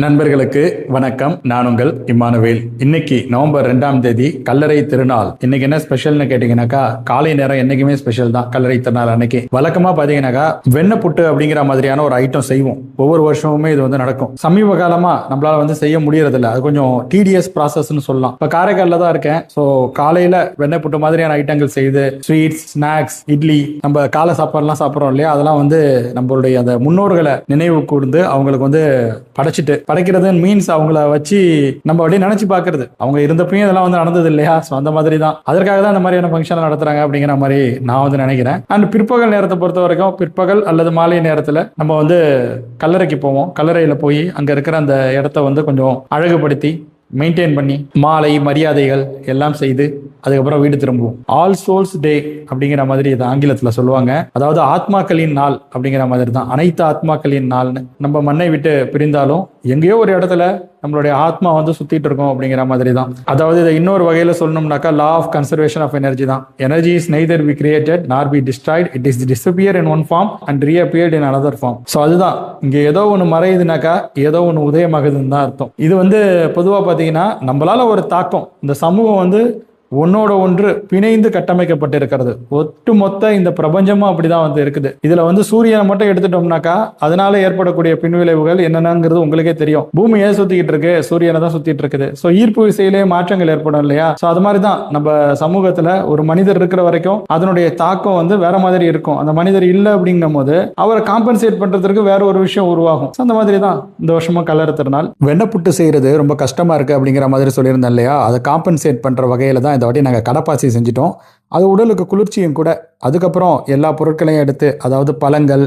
நண்பர்களுக்கு வணக்கம். நான் உங்கள் இம்மானுவேல். இன்னைக்கு நவம்பர் 2ஆம் தேதி கல்லறை திருநாள். இன்னைக்கு என்ன ஸ்பெஷல்னு கேட்டீங்கன்னாக்கா, காலை நேரம் என்னைக்குமே ஸ்பெஷல் தான். கல்லறை திருநாள் அன்னைக்கு வழக்கமா பாத்தீங்கன்னாக்கா வெண்ணெய் புட்டு அப்படிங்கிற மாதிரியான ஒரு ஐட்டம் செய்வோம். ஒவ்வொரு வருஷமுமே இது வந்து நடக்கும். சமீப காலமா நம்மளால செய்ய முடியறது இல்லை. அது கொஞ்சம் டிடிஎஸ் ப்ராசஸ்ன்னு சொல்லலாம். இப்ப காரைக்காலில் தான் இருக்கேன். ஸோ காலையில வெண்ணெய் புட்டு மாதிரியான ஐட்டங்கள் செய்து ஸ்வீட்ஸ், ஸ்நாக்ஸ், இட்லி, நம்ம காலை சாப்பாடுலாம் சாப்பிட்றோம் இல்லையா, அதெல்லாம் நம்மளுடைய அந்த முன்னோர்களை நினைவு கூர்ந்து அவங்களுக்கு படைக்கிறது மீன்ஸ் அவங்கள வச்சு நம்ம அப்படியே நினைச்சு பாக்குறது. அவங்க இருந்தப்பயும் இதெல்லாம் நடந்தது இல்லையா. ஸோ அந்த மாதிரி தான், அதற்காக தான் இந்த மாதிரியான ஃபங்க்ஷன் நடத்துறாங்க அப்படிங்கிற மாதிரி நான் நினைக்கிறேன். அண்ட் பிற்பகல் நேரத்தை பொறுத்த வரைக்கும் பிற்பகல் அல்லது மாலை நேரத்தில் நம்ம கல்லறைக்கு போவோம். கல்லறையில போய் அங்க இருக்கிற அந்த இடத்த கொஞ்சம் அழகுபடுத்தி மெயின்டைன் பண்ணி மாலை மரியாதைகள் எல்லாம் செய்து அதுக்கப்புறம் வீடு திரும்புவோம். ஆல் சோல்ஸ் டே அப்படிங்கிற மாதிரி இது ஆங்கிலத்தில் சொல்லுவாங்க. அதாவது ஆத்மாக்களின் நாள் அப்படிங்கிற மாதிரி தான். அனைத்து ஆத்மாக்களின் நாள்னு. நம்ம மண்ணை விட்டு பிரிந்தாலும் எங்கேயோ ஒரு இடத்துல நம்மளுடைய ஆத்மா சுத்திட்டு இருக்கும் அப்படிங்கிற மாதிரி தான். அதாவது இதை இன்னொரு வகையில சொல்லணும்னாக்கா law of conservation of energy தான். Energy is neither be created nor be destroyed, it is disappear in one form and reappeared in another form. So அதுதான், இங்க ஏதோ ஒன்று மறையுதுனாக்கா ஏதோ ஒன்று உதயமாகுதுன்னு தான் அர்த்தம். இது பொதுவாக பார்த்தீங்கன்னா நம்மளால ஒரு தாக்கம், இந்த சமூகம் ஒன்னோட ஒன்று பிணைந்து கட்டமைக்கப்பட்டிருக்கிறது. ஒட்டுமொத்த இந்த பிரபஞ்சமும் அப்படிதான் இருக்குது. இதுல சூரியனை மட்டும் எடுத்துட்டோம்னாக்கா அதனால ஏற்படக்கூடிய பின்விளைவுகள் என்னென்னங்கிறது உங்களுக்கே தெரியும். பூமி ஏன் சுத்திக்கிட்டு இருக்கு, சூரியனை தான் சுத்திட்டு இருக்குது. ஸோ ஈர்ப்பு விசையிலே மாற்றங்கள் ஏற்படும் இல்லையா. ஸோ அது மாதிரி தான் நம்ம சமூகத்துல ஒரு மனிதர் இருக்கிற வரைக்கும் அதனுடைய தாக்கம் வேற மாதிரி இருக்கும். அந்த மனிதர் இல்லை அப்படிங்கும் போது அவரை காம்பன்சேட் பண்றதுக்கு வேற ஒரு விஷயம் உருவாகும். அந்த மாதிரி தான் இந்த வருஷமும் கல்லறை திருநாள். வெண்ணெய் புட்டு செய்யறது ரொம்ப கஷ்டமா இருக்கு அப்படிங்கிற மாதிரி சொல்லியிருந்தேன் இல்லையா. அதை காம்பன்சேட் பண்ற வகையில தான் இந்த வாட்டி நாங்கள் கடப்பாசி செஞ்சிட்டோம். அது உடலுக்கு குளிர்ச்சியும் கூட. அதுக்கப்புறம் எல்லா பொருட்களையும் எடுத்து, அதாவது பழங்கள்,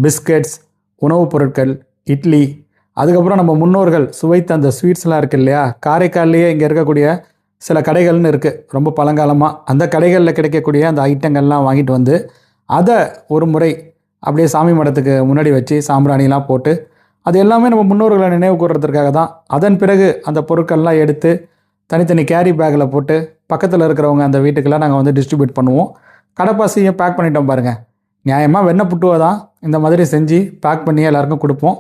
பிஸ்கட்ஸ், உணவுப் பொருட்கள், இட்லி, அதுக்கப்புறம் நம்ம முன்னோர்கள் சுவைத்த அந்த ஸ்வீட்ஸ்லாம் இருக்குது இல்லையா. காரைக்கால்லையே இங்கே இருக்கக்கூடிய சில கடைகள்னு இருக்குது ரொம்ப பழங்காலமாக. அந்த கடைகளில் கிடைக்கக்கூடிய அந்த ஐட்டங்கள்லாம் வாங்கிட்டு அதை ஒரு முறை அப்படியே சாமி மடத்துக்கு முன்னாடி வச்சு சாம்பிராணிலாம் போட்டு அது எல்லாமே நம்ம முன்னோர்களை நினைவு கூறுறதுக்காக தான். அதன் பிறகு அந்த பொருட்கள்லாம் எடுத்து தனித்தனி கேரி பேக்கில் போட்டு பக்கத்தில் இருக்கிறவங்க அந்த வீட்டுக்கெல்லாம் நாங்கள் டிஸ்ட்ரிபியூட் பண்ணுவோம். கடப்பாசியை பேக் பண்ணிட்டோம் பாருங்கள். நியாயமாக வெண்ணெய் புட்டுவை தான் இந்த மாதிரி செஞ்சு பேக் பண்ணி எல்லாருக்கும் கொடுப்போம்.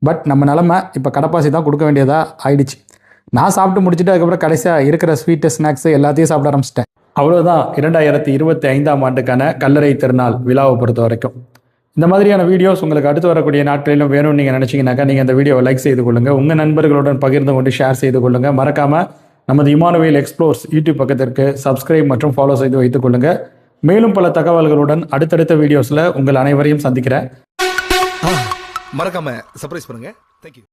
பட் நம்ம நிலமை இப்போ கடப்பாசி தான் கொடுக்க வேண்டியதாக ஆயிடுச்சு. நான் சாப்பிட்டு முடிச்சுட்டு அதுக்கப்புறம் கடைசியாக இருக்கிற ஸ்வீட்டு, ஸ்நாக்ஸு எல்லாத்தையும் சாப்பிட ஆரம்பிச்சிட்டேன். அவ்வளோதான் 2025ஆம் ஆண்டுக்கான கல்லறை திருநாள் விழாவை பொறுத்த வரைக்கும். இந்த மாதிரியான வீடியோஸ் உங்களுக்கு அடுத்து வரக்கூடிய நாட்களிலும் வேணும்னு நீங்கள் நினச்சிங்கனாக்கா நீங்கள் அந்த வீடியோவை லைக் செய்து கொள்ளுங்கள். உங்கள் நண்பர்களுடன் பகிர்ந்து கொண்டு ஷேர் செய்து கொள்ளுங்கள். மறக்காமல் நமது இம்மானுவேல் எக்ஸ்ப்ளோர்ஸ் யூடியூப் பக்கத்திற்கு சப்ஸ்கிரைப் மற்றும் ஃபாலோ செய்து வைத்துக் கொள்ளுங்கள். மேலும் பல தகவல்களுடன் அடுத்தடுத்த வீடியோஸில் உங்கள் அனைவரையும் சந்திக்கிறேன். மறக்காம சர்ப்ரைஸ் பண்ணுங்க. தேங்க்யூ.